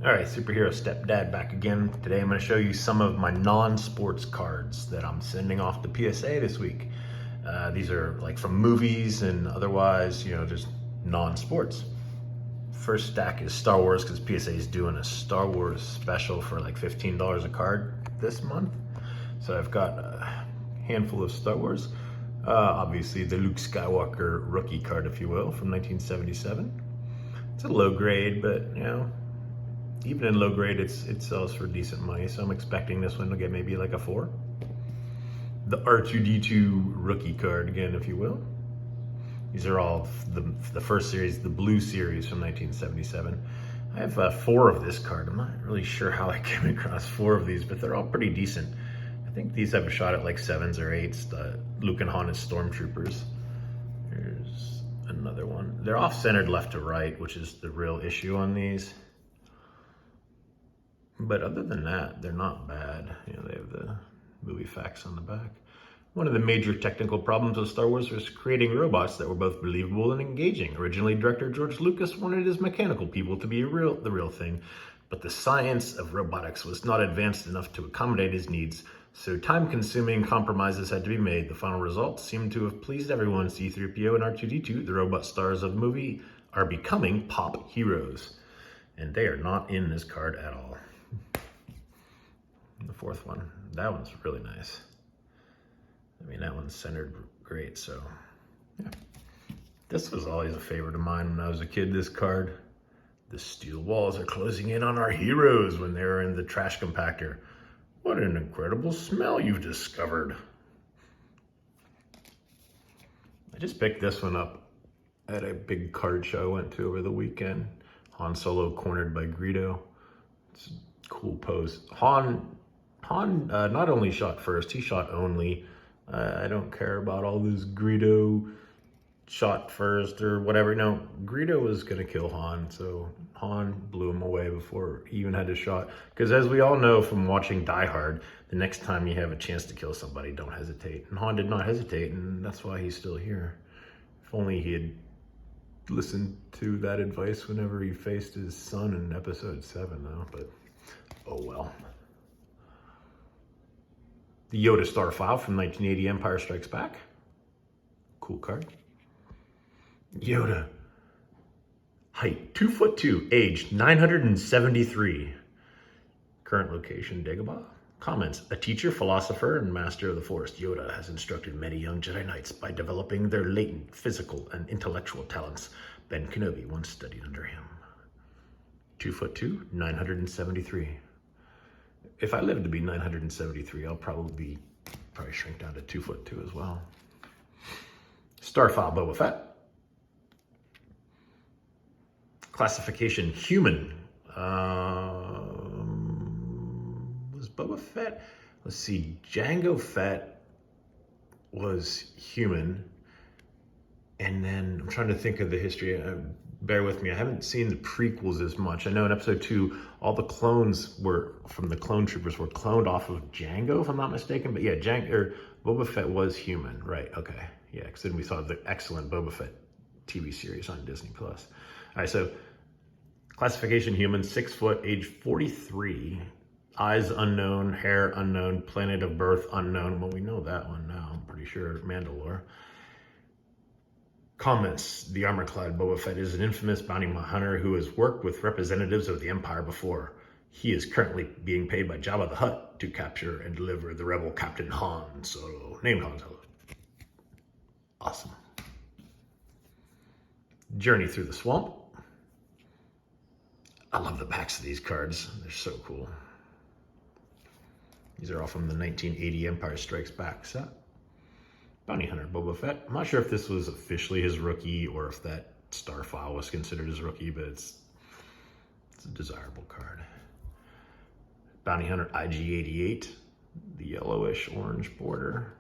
All right, Superhero Stepdad back again. Today I'm going to show you some of my non-sports cards that I'm sending off to PSA this week. These are like from movies and otherwise, just non-sports. First stack is Star Wars because PSA is doing a Star Wars special for like $15 a card this month. So I've got a handful of Star Wars. Obviously the Luke Skywalker rookie card, if you will, from 1977. It's a low grade, but even in low grade, it sells for decent money, so I'm expecting this one to get maybe like a 4. The R2-D2 rookie card, again, if you will. These are all the first series, the blue series from 1977. I have 4 of this card. I'm not really sure how I came across 4 of these, but they're all pretty decent. I think these have a shot at like 7s or 8s, the Luke and Han as Stormtroopers. Here's another one. They're off-centered left to right, which is the real issue on these. But other than that, they're not bad. They have the movie facts on the back. One of the major technical problems with Star Wars was creating robots that were both believable and engaging. Originally, director George Lucas wanted his mechanical people to be the real thing, but the science of robotics was not advanced enough to accommodate his needs, so time-consuming compromises had to be made. The final result seemed to have pleased everyone. C-3PO and R2-D2, the robot stars of the movie, are becoming pop heroes, and they are not in this card at all. The 4th one, that one's really nice. I mean, that one's centered great, so yeah. This was always a favorite of mine when I was a kid, this card. The steel walls are closing in on our heroes when they're in the trash compactor. What an incredible smell you've discovered. I just picked this one up at a big card show I went to over the weekend. Han Solo cornered by Greedo. It's a cool pose. Han not only shot first, he shot only. I don't care about all this Greedo shot first or whatever. No, Greedo was gonna kill Han, so Han blew him away before he even had a shot. Because as we all know from watching Die Hard, the next time you have a chance to kill somebody, don't hesitate. And Han did not hesitate, and that's why he's still here. If only he had listened to that advice whenever he faced his son in episode 7 though, but oh well. The Yoda Star File from 1980 Empire Strikes Back. Cool card. Yoda. Height 2'2", age 973. Current location Dagobah. Comments: a teacher, philosopher, and master of the Force, Yoda has instructed many young Jedi Knights by developing their latent physical and intellectual talents. Ben Kenobi once studied under him. 2'2", 973. If I live to be 973, I'll probably shrink down to 2'2" as well. Starfile Boba Fett. Classification human. Was Boba Fett? Let's see. Jango Fett was human. And then I'm trying to think of the history. Bear with me, I haven't seen the prequels as much. I know in episode 2, all the clones were from the clone troopers were cloned off of Jango, if I'm not mistaken. But yeah, Boba Fett was human, right? Okay, yeah, because then we saw the excellent Boba Fett TV series on Disney Plus. All right, so classification human, 6 foot, age 43, eyes unknown, hair unknown, planet of birth unknown. Well, we know that one now. I'm pretty sure Mandalore. Comments: the armor-clad Boba Fett is an infamous bounty hunter who has worked with representatives of the Empire before. He is currently being paid by Jabba the Hutt to capture and deliver the rebel Captain Han Solo, named Han Solo. Awesome. Journey through the Swamp. I love the backs of these cards. They're so cool. These are all from the 1980 Empire Strikes Back set. Bounty Hunter Boba Fett. I'm not sure if this was officially his rookie or if that star file was considered his rookie, but it's a desirable card. Bounty Hunter IG-88, the yellowish orange border.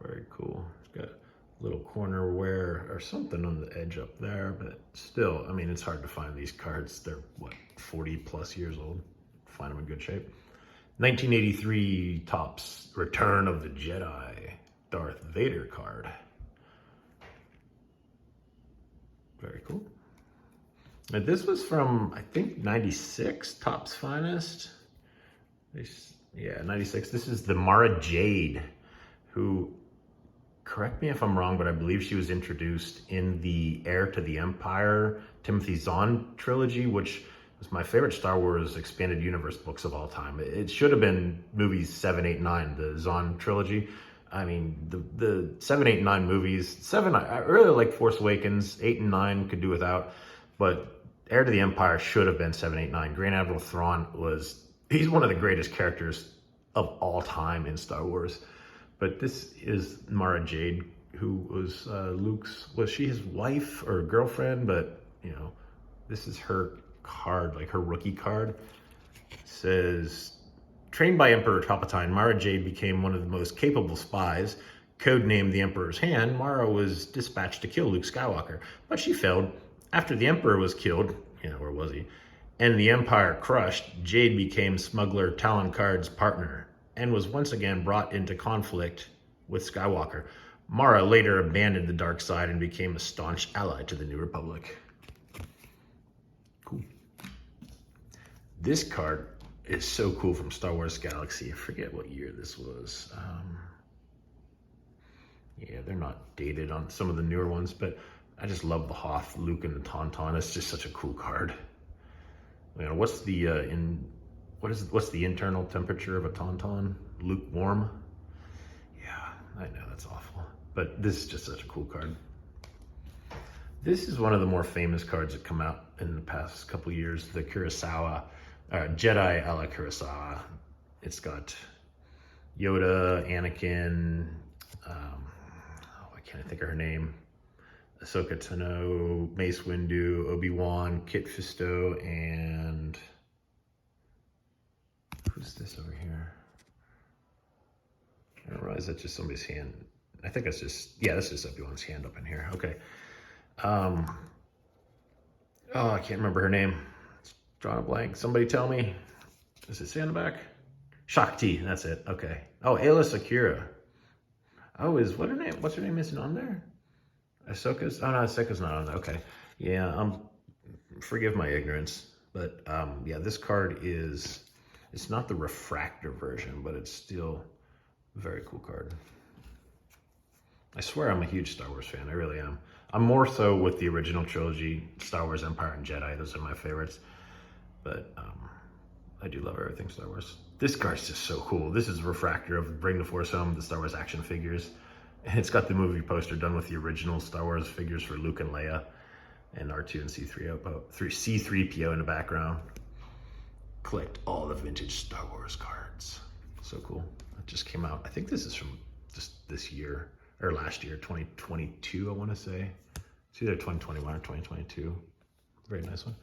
Very cool. It's got a little corner wear or something on the edge up there, but still, I mean, it's hard to find these cards. They're, what, 40 plus years old? Find them in good shape. 1983 Topps Return of the Jedi Darth Vader card. Very cool. And this was from, I think, 96, Topps Finest. Yeah, 96. This is the Mara Jade, who, correct me if I'm wrong, but I believe she was introduced in the Heir to the Empire Timothy Zahn trilogy, which was my favorite Star Wars expanded universe books of all time. It should have been movies 7, 8, 9, the Zahn trilogy. I mean, the 7, 8, 9 movies, 7, I really like Force Awakens, 8 and 9 could do without, but Heir to the Empire should have been 7, 8, 9. Grand Admiral Thrawn he's one of the greatest characters of all time in Star Wars. But this is Mara Jade, who was was she his wife or girlfriend? But, you know, this is her card, like her rookie card. It says, trained by Emperor Palpatine, Mara Jade became one of the most capable spies. Codenamed the Emperor's Hand, Mara was dispatched to kill Luke Skywalker, but she failed. After the Emperor was killed, where was he? And the Empire crushed, Jade became smuggler Talon Karrde's partner and was once again brought into conflict with Skywalker. Mara later abandoned the dark side and became a staunch ally to the New Republic. Cool. This card is so cool from Star Wars Galaxy. I forget what year this was. Yeah, they're not dated on some of the newer ones, but I just love the Hoth, Luke, and the Tauntaun. It's just such a cool card. What's the what's the internal temperature of a Tauntaun? Lukewarm? Yeah, I know that's awful, but this is just such a cool card. This is one of the more famous cards that come out in the past couple years, the Kurosawa, Jedi a la Kurosawa. It's got Yoda, Anakin, I can't think of her name, Ahsoka Tano, Mace Windu, Obi-Wan, Kit Fisto, and who's this over here? I don't realize that's just somebody's hand. I think that's just, yeah, that's just Obi-Wan's hand up in here. Okay. Oh, I can't remember her name. It's drawing a blank. Somebody tell me. Does it say on the back? Shakti, that's it. Okay. Oh, Ayla Sakura. Oh, what's her name missing on there? Ahsoka's, oh no, Ahsoka's not on there. Okay. Yeah, forgive my ignorance, but yeah, this card it's not the refractor version, but it's still a very cool card. I swear I'm a huge Star Wars fan, I really am. I'm more so with the original trilogy, Star Wars, Empire, and Jedi. Those are my favorites, but I do love everything Star Wars. This card's just so cool. This is a refractor of Bring the Force Home, the Star Wars action figures. And it's got the movie poster done with the original Star Wars figures for Luke and Leia, and R2 and C3PO in the background. Collect all the vintage Star Wars cards. So cool. It just came out. I think this is from just this year, or last year, 2022, I want to say. It's either 2021 or 2022. Very nice one.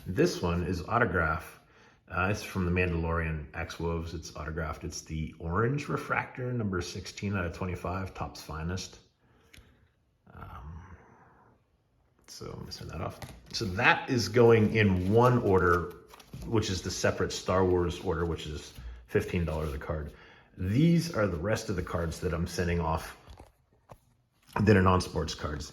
This one is autograph. It's from the Mandalorian X-Woves. It's autographed. It's the orange refractor, number 16 out of 25, Topps Finest. So I'm missing that off. So that is going in one order, which is the separate Star Wars order, which is $15 a card. These are the rest of the cards that I'm sending off that are non-sports cards.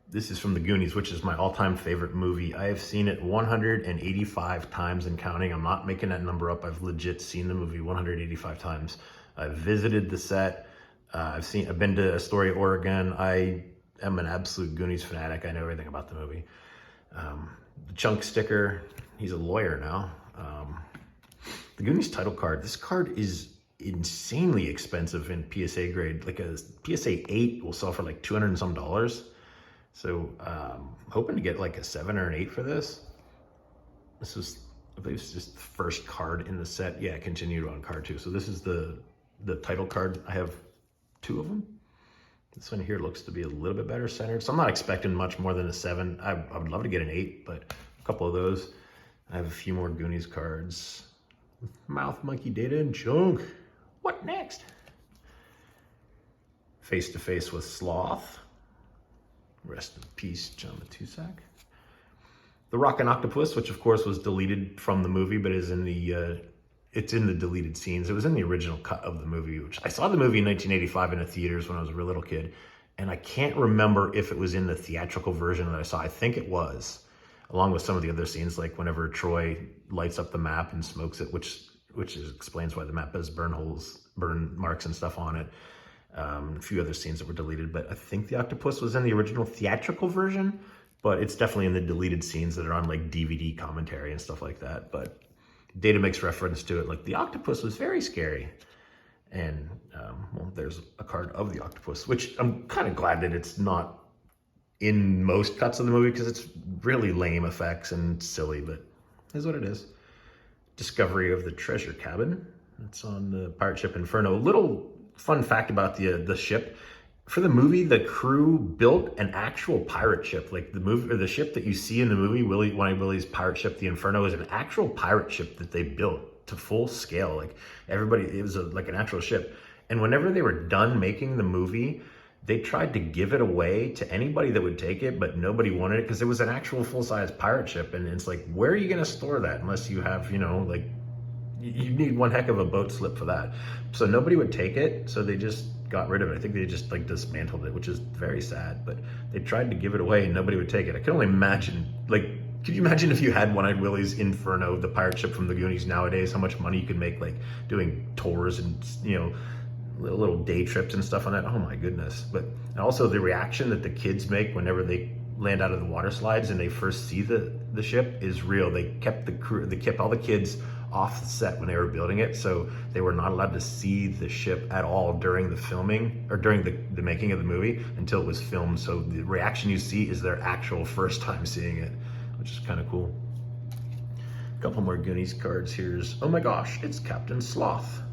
This is from the Goonies, which is my all-time favorite movie. I have seen it 185 times and counting. I'm not making that number up. I've legit seen the movie 185 times. I've visited the set. I've been to Astoria, Oregon. I am an absolute Goonies fanatic. I know everything about the movie. The Chunk sticker, he's a lawyer now. The Goonies title card, this card is insanely expensive in PSA grade. Like a PSA 8 will sell for like $200 and some. So I'm hoping to get like a 7 or an 8 for this. This was, I believe it's just the first card in the set. Yeah, continued on card 2. So this is the title card. I have 2 of them. This one here looks to be a little bit better centered. So I'm not expecting much more than a 7. I would love to get an 8, but a couple of those. I have a few more Goonies cards. Mouth Monkey Data and Chunk. What next? Face to Face with Sloth. Rest in peace, John Matusak. The Rockin' Octopus, which of course was deleted from the movie, but is in the it's in the deleted scenes. It was in the original cut of the movie, which I saw the movie in 1985 in the theaters when I was a real little kid, and I can't remember if it was in the theatrical version that I saw. I think it was. along with some of the other scenes, like whenever Troy lights up the map and smokes it, explains why the map has burn marks and stuff on it. A few other scenes that were deleted, but I think the octopus was in the original theatrical version, but it's definitely in the deleted scenes that are on like DVD commentary and stuff like that. But Data makes reference to it, like the octopus was very scary. And well, there's a card of the octopus, which I'm kind of glad that it's not in most cuts of the movie, because it's really lame effects and silly, but it is what it is. Discovery of the treasure cabin. It's on the pirate ship Inferno. Little fun fact about the ship. For the movie, the crew built an actual pirate ship. Like the ship that you see in the movie, Willie's pirate ship, the Inferno, is an actual pirate ship that they built to full scale. Like it was like an actual ship. And whenever they were done making the movie, they tried to give it away to anybody that would take it, but nobody wanted it because it was an actual full-size pirate ship. And it's like, where are you going to store that unless you have, like, you need one heck of a boat slip for that. So nobody would take it, so they just got rid of it. I think they just like dismantled it, which is very sad, but they tried to give it away and nobody would take it. I can only imagine, like, could you imagine if you had One-Eyed Willie's Inferno, the pirate ship from the Goonies nowadays, how much money you could make, like, doing tours and, little day trips and stuff on that? Oh my goodness. But and also the reaction that the kids make whenever they land out of the water slides and they first see the ship is real. They kept all the kids off the set when they were building it, so they were not allowed to see the ship at all during the filming or during the making of the movie until it was filmed. So the reaction you see is their actual first time seeing it, which is kind of cool. A couple more Goonies cards. Here's, oh my gosh, it's Captain Sloth.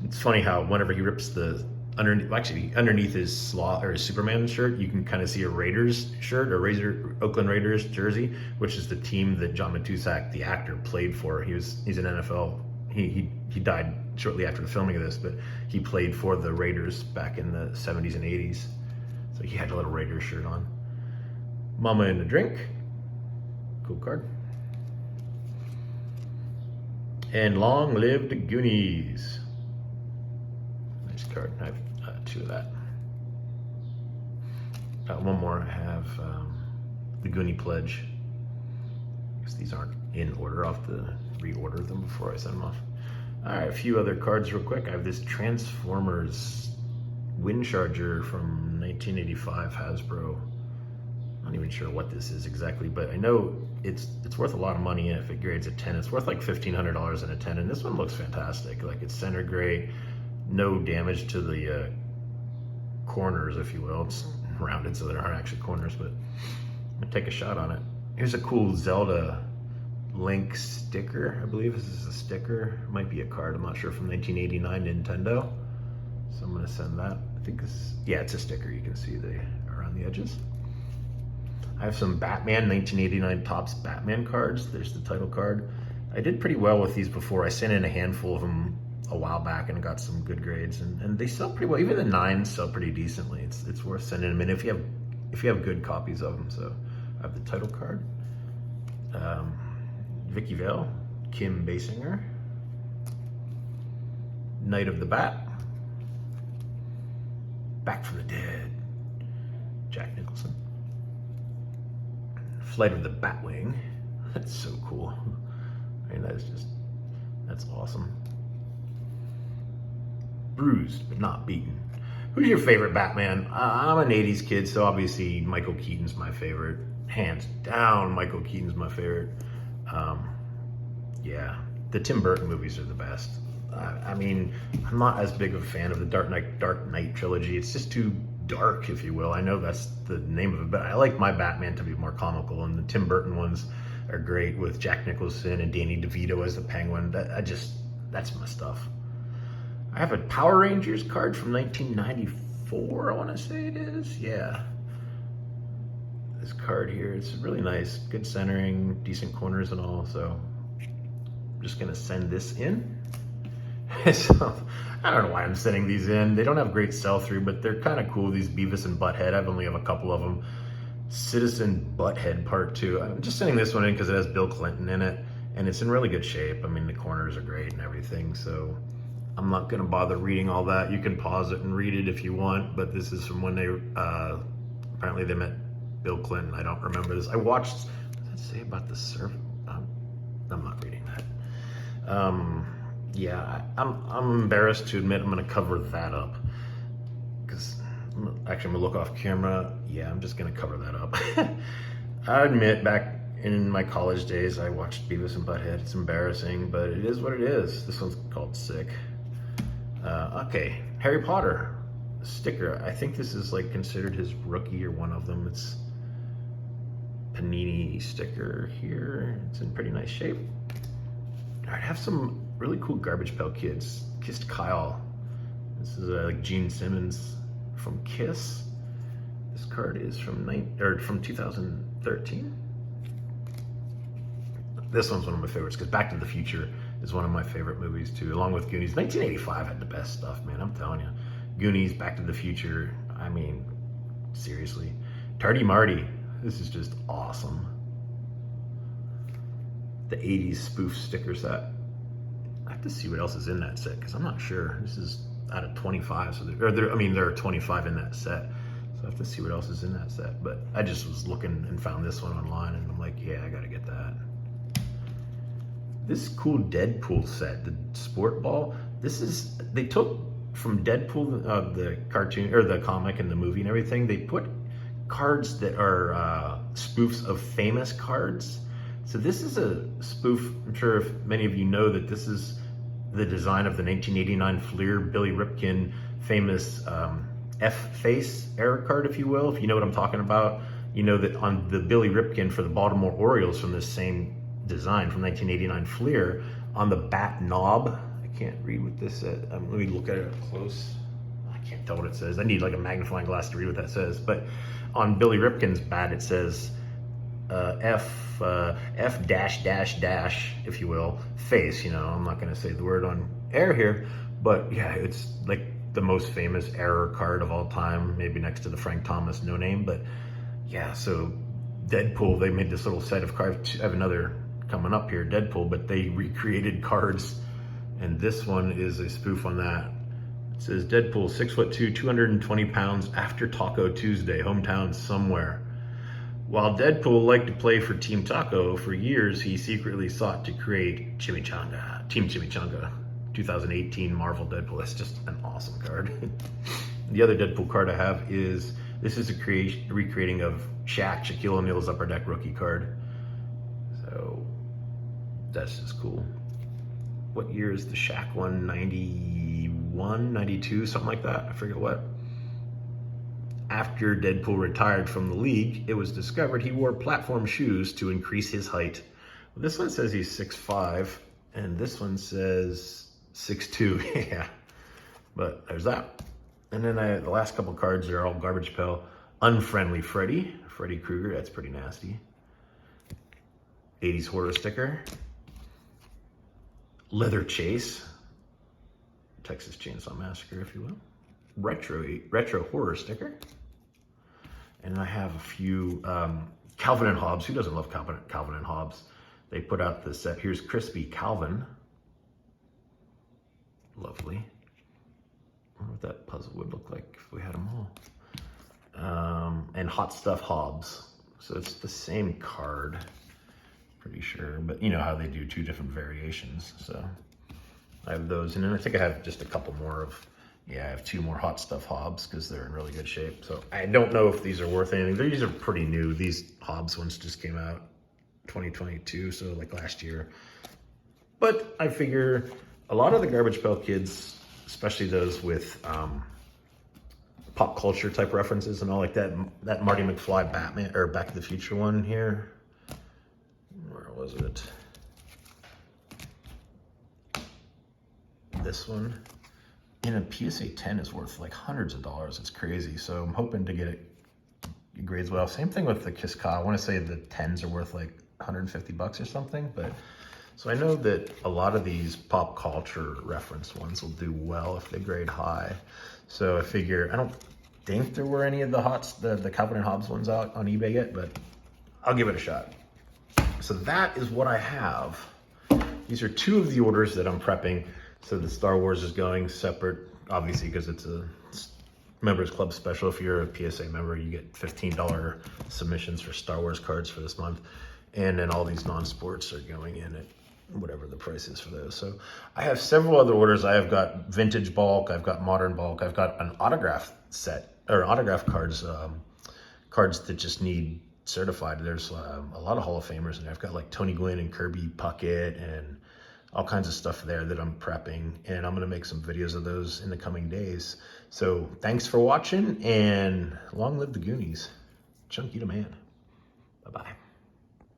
It's funny how whenever he rips the underneath his Sloth or his Superman shirt, you can kind of see a Raiders shirt, or Oakland Raiders jersey, which is the team that John Matuszak, the actor, played for. He's an NFL. He died shortly after the filming of this, but he played for the Raiders back in the 70s and 80s. So he had a little Raiders shirt on. Mama and a Drink. Cool card. And Long Live the Goonies. Nice card. I have two of that. One more. I have the Goonie Pledge. Because these aren't in order. I'll have to reorder them before I send them off. All right, a few other cards real quick. I have this Transformers Wind Charger from 1985 Hasbro. I'm not even sure what this is exactly, but I know it's worth a lot of money, and if it grades a 10, it's worth like $1,500 in a 10, and this one looks fantastic. Like, it's center gray, no damage to the corners, if you will. It's rounded so there aren't actually corners, but I'm gonna take a shot on it. Here's a cool Zelda Link sticker. I believe this is a sticker. It might be a card, I'm not sure, from 1989 Nintendo. So I'm gonna send that. I think this, yeah, it's a sticker. You can see they are on the edges. I have some Batman 1989 Topps Batman cards. There's the title card. I did pretty well with these before. I sent in a handful of them a while back and got some good grades, and they sell pretty well. Even the 9s sell pretty decently. It's worth sending them in if you have good copies of them. So I have the title card. Vicky Vale, Kim Basinger, Night of the Bat, Back from the Dead, Jack Nicholson. Flight of the Batwing. That's so cool. I mean, that's awesome. Bruised but not beaten. Who's your favorite Batman? I'm an 80s kid, so obviously Michael Keaton's my favorite. Hands down, Michael Keaton's my favorite. Yeah, the Tim Burton movies are the best. I mean, I'm not as big of a fan of the Dark Knight trilogy. It's just too dark, if you will. I know that's the name of it, but I like my Batman to be more comical, and the Tim Burton ones are great with Jack Nicholson and Danny DeVito as the Penguin. That's my stuff. I have a Power Rangers card from 1994, I want to say it is. Yeah. This card here, it's really nice. Good centering, decent corners and all, so I'm just going to send this in. So, I don't know why I'm sending these in. They don't have great sell-through, but they're kind of cool, these Beavis and Butthead. I've only have a couple of them. Citizen Butthead Part 2. I'm just sending this one in because it has Bill Clinton in it, and it's in really good shape. I mean, the corners are great and everything, so I'm not going to bother reading all that. You can pause it and read it if you want, but this is from when they, apparently they met Bill Clinton. I don't remember this. I watched that say about the server? I'm not reading that. Yeah, I'm embarrassed to admit I'm gonna cover that up. Because actually I'm gonna look off camera. Yeah, I'm just gonna cover that up. I admit back in my college days I watched Beavis and Butthead. It's embarrassing, but it is what it is. This one's called Sick. Okay, Harry Potter sticker. I think this is like considered his rookie or one of them. It's Panini sticker here. It's in pretty nice shape. All right, I have some really cool Garbage Pail Kids. Kissed Kyle. This is like Gene Simmons from Kiss. This card is from 2013. This one's one of my favorites because Back to the Future is one of my favorite movies too, along with Goonies. 1985 had the best stuff, man, I'm telling you. Goonies, Back to the Future, I mean, seriously. Tardy Marty, this is just awesome. The 80s spoof sticker set. I have to see what else is in that set because I'm not sure. This is out of 25, so there are 25 in that set. So I have to see what else is in that set. But I just was looking and found this one online and I'm like, yeah, I gotta get that. This cool Deadpool set, the sport ball, they took from Deadpool, the cartoon, or the comic and the movie and everything, they put cards that are spoofs of famous cards. So this is a spoof. I'm sure if many of you know that this is the design of the 1989 Fleer Billy Ripken famous F-face error card, if you will. If you know what I'm talking about, you know that on the Billy Ripken for the Baltimore Orioles from this same design from 1989 Fleer, on the bat knob, I can't read what this says. Let me look at it up close. I can't tell what it says. I need like a magnifying glass to read what that says. But on Billy Ripken's bat, it says F dash dash dash, if you will, face. You know, I'm not going to say the word on air here, but yeah, it's like the most famous error card of all time, maybe next to the Frank Thomas no name. But yeah, so Deadpool, they made this little set of cards. I have another coming up here, Deadpool, but they recreated cards, and this one is a spoof on that. It says Deadpool, 6'2", 220 pounds, after Taco Tuesday, hometown somewhere. While Deadpool liked to play for Team Taco, for years he secretly sought to create Chimichanga, Team Chimichanga, 2018 Marvel Deadpool. That's just an awesome card. The other Deadpool card I have is, this is a recreating of Shaquille O'Neal's Upper Deck rookie card. So that's just cool. What year is the Shaq one? 91, 92, something like that. I forget what. After Deadpool retired from the league, it was discovered he wore platform shoes to increase his height. This one says he's 6'5", and this one says 6'2". Yeah, but there's that. And then the last couple cards are all Garbage Pail. Unfriendly Freddy Krueger, that's pretty nasty. 80s horror sticker. Leather Chase, Texas Chainsaw Massacre, if you will. Retro horror sticker. And I have a few Calvin and Hobbes. Who doesn't love Calvin and Hobbes? They put out the set. Here's Crispy Calvin. Lovely. I wonder what that puzzle would look like if we had them all. And Hot Stuff Hobbes. So it's the same card, pretty sure. But you know how they do two different variations. So I have those. And then I think I have just a couple more of, yeah, I have two more Hot Stuff Hobbes because they're in really good shape. So I don't know if these are worth anything. These are pretty new. These Hobbes ones just came out 2022, so like last year. But I figure a lot of the Garbage Pail Kids, especially those with pop culture type references and all like that, that Marty McFly Batman or Back to the Future one here. Where was it? This one. And a PSA 10 is worth like hundreds of dollars. It's crazy. So I'm hoping to get it grades well. Same thing with the Kiss Ka. I want to say the 10s are worth like 150 bucks or something. But so I know that a lot of these pop culture reference ones will do well if they grade high. So I figure, I don't think there were any of the Calvin and Hobbes ones out on eBay yet, but I'll give it a shot. So that is what I have. These are two of the orders that I'm prepping. So the Star Wars is going separate, obviously, because it's a members club special. If you're a PSA member, you get $15 submissions for Star Wars cards for this month. And then all these non-sports are going in at whatever the price is for those. So I have several other orders. I have got vintage bulk, I've got modern bulk, I've got an autograph set, or autograph cards, cards that just need certified. There's a lot of Hall of Famers in there. I've got like Tony Gwynn and Kirby Puckett and all kinds of stuff there that I'm prepping, and I'm gonna make some videos of those in the coming days. So thanks for watching, and long live the Goonies. Chunky to man. Bye-bye.